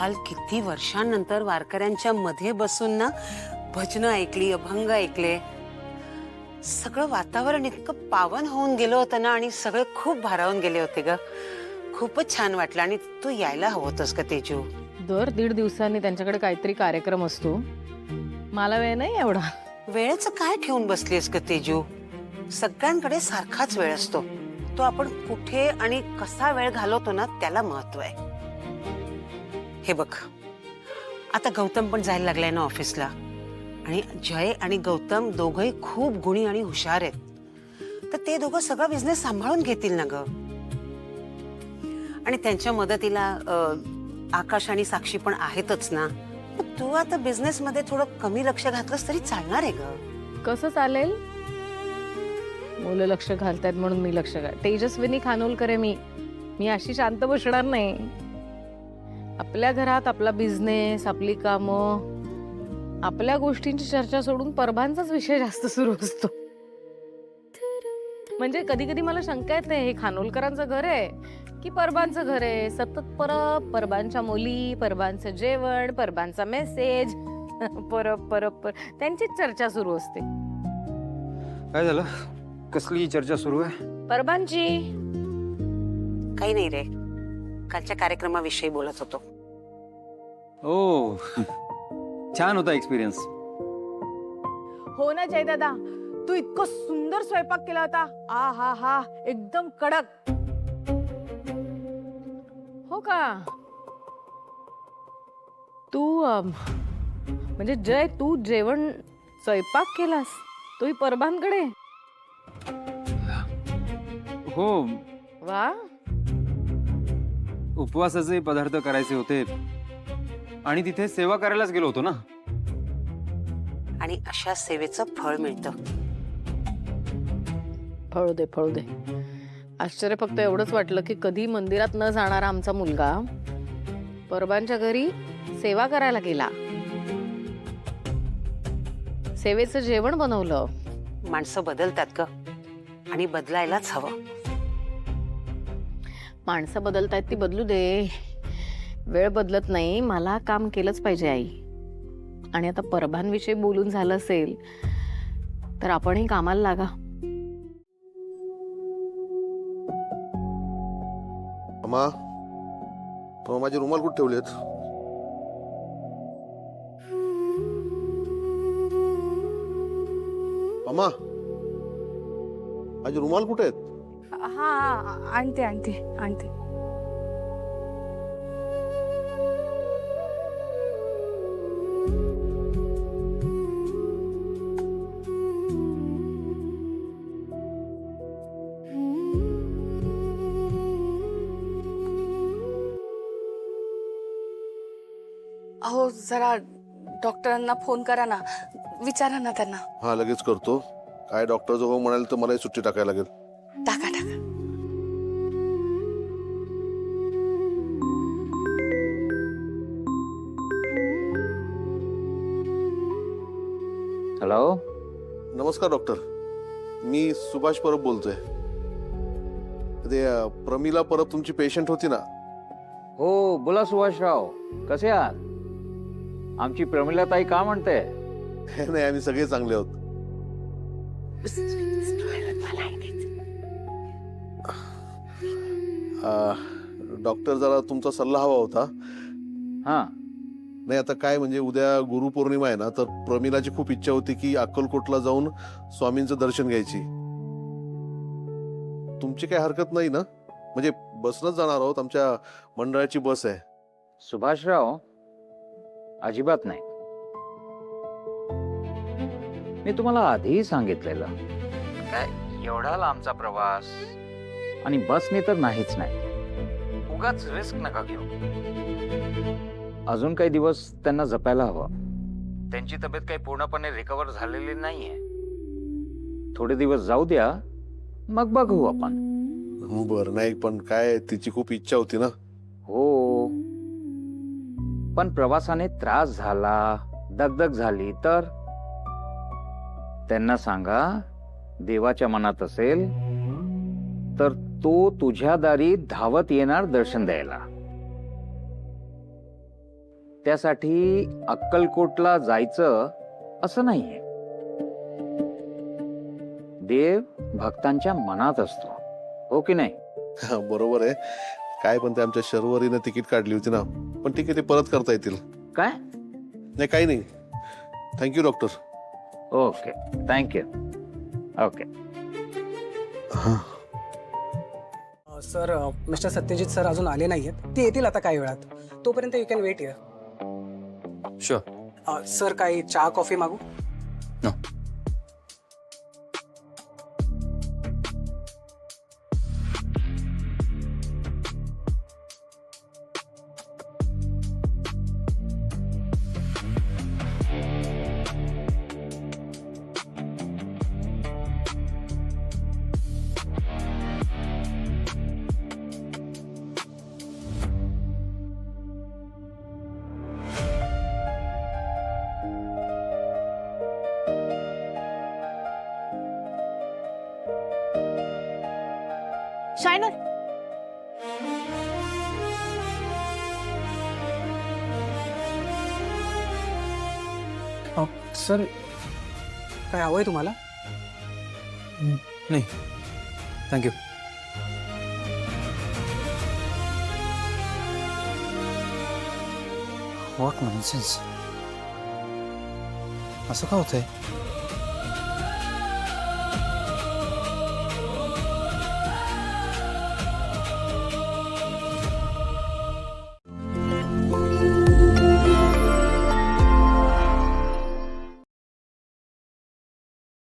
काल किती वर्षांनंतर वारकऱ्यांच्या मध्ये बसून ना भजनं ऐकली, अभंग ऐकले. सगळं वातावरण इतकं पावन होऊन गेलं होतं ना आणि सगळे खूप भारावून गेले होते ग. खूपच छान वाटलं आणि तू यायला हवं होतंस का तेजू. दर 1.5 दिवसांनी त्यांच्याकडे काहीतरी कार्यक्रम असतो. मला वेळ नाही एवढा. वेळेचं काय ठेवून बसलीस ग तेजू. सगळ्यांकडे सारखाच वेळ असतो. तो आपण कुठे आणि कसा वेळ घालवतो ना त्याला महत्व आहे. हे बघ, आता गौतम पण जायला लागलाय ना ऑफिसला आणि जय आणि गौतम दोघंही खूप गुणी आणि हुशार आहेत. तर ते दोघं सगळा बिझनेस सांभाळून घेतील ना ग. आणि त्यांच्या मदतीला आकाश आणि साक्षी पण आहेतच ना. मग तू आता बिझनेस मध्ये थोडं कमी लक्ष घातलंस तरी चालणार आहे ग. कसं चालेल? मुलं लक्ष घालतायत म्हणून मी लक्ष घाल. तेजस्विनी खानोलकर आहे मी अशी शांत बसणार नाही. आपल्या घरात आपला बिझनेस, आपली कामं, आपल्या गोष्टींची चर्चा सोडून परभांचाच विषय जास्त सुरू असतो. म्हणजे कधी कधी मला शंका येते, हे खानोलकरांचं घर आहे की परबांचं घर आहे. सतत परबांच्या मुली, परबांचं जेवण, परबांचा मेसेज, परब त्यांचीच चर्चा सुरू असते. काय झालं? कसली चर्चा सुरू आहे? परबांची. काही नाही रे, कालच्या कार्यक्रमाविषयी बोलत होतो. ओ छान होता एक्सपिरियन्स. हो ना जय दादा, तू इतकं सुंदर स्वयंपाक केला होता. आ हा हा, एकदम कडक. हो का? तू म्हणजे जय, तू जेवण स्वयंपाक केलास तोही परबांकडे? हो, वा. उपवासाचे पदार्थ करायचे होते आणि तिथे सेवा करायलाच गेलो होतो ना. आणि अशा सेवेचं फळ मिळतं. फळू दे. आश्चर्य फक्त एवढंच वाटलं की कधी मंदिरात न जाणारा आमचा मुलगा परबांच्या घरी सेवा करायला गेला. सेवेचं जेवण बनवलं. माणसं बदलतात ग आणि बदलायलाच हवं. माणसं बदलतायत ती बदलू दे. वेळ बदलत नाही. मला काम केलंच पाहिजे आई. आणि आता परभांविषयी बोलून झालं असेल तर आपणही कामाला लागा. अम्मा, माझे रुमाल कुठे ठेवलेत? अम्मा, माझे रुमाल कुठे आहेत? हा आणते. अहो जरा डॉक्टरांना फोन करा ना, विचारा ना त्यांना. हा लगेच करतो. काय डॉक्टर जो हो म्हणाल तर मलाही सुट्टी टाकायला लागेल. टाका. हॅलो. नमस्कार डॉक्टर, मी सुभाष परब बोलतोय. ते प्रमिला परब तुमची पेशंट होती ना? हो बोला सुभाषराव, कसे आहात? आमची प्रमिला ताई का म्हणते? नाही, आम्ही सगळे चांगले आहोत. डॉक्टर जरा तुमचा सल्ला हवा होता. हा. नाही आता काय म्हणजे उद्या गुरुपौर्णिमा आहे ना, तर प्रमिलाची खूप इच्छा होती की अक्कलकोटला जाऊन स्वामींचं दर्शन घ्यायची. तुमची काही हरकत नाही ना? म्हणजे बसनच जाणार आहोत, आमच्या मंडळाची बस आहे. सुभाषराव, अजिबात नाही. मी तुम्हाला आधीही सांगितलेलं, काय एवढा लांबचा प्रवास आणि बसने तर नाहीच नाही. उगाच रिस्क नका घेऊ. अजून काही दिवस त्यांना जपायला हवं. त्यांची तब्येत काही पूर्णपणे रिकव्हर झालेली नाहीये. थोडे दिवस जाऊ द्या, मग बघू आपण. बरं, नाही पण काय तिची खूप इच्छा होती ना. हो, पण प्रवासाने त्रास झाला, दगदग झाली तर त्यांना सांगा, देवाच्या मनात असेल तर तो तुझ्या दारी धावत येणार दर्शन द्यायला. त्यासाठी अक्कलकोटला जायचं असं नाहीये. देव भक्तांच्या मनात असतो, हो की नाही? हा, बरोबर आहे. काय पण ते आमच्या शर्वरीनं तिकीट काढली होती ना, पण ठीक आहे, ते परत करता येतील. काय? नाही, काही नाही. Thank you doctor. Okay, thank you. Okay. Sir, mister Satyajit sir अजून आले नाहीयेत. ते येतील आता काही वेळात. तोपर्यंत you can wait here. Sure. Sir, काही चहा कॉफी मागू? नो. शायनर, सर, काय हवंय तुम्हाला? नाही, थँक्यू. What nonsense. असं का होतंय?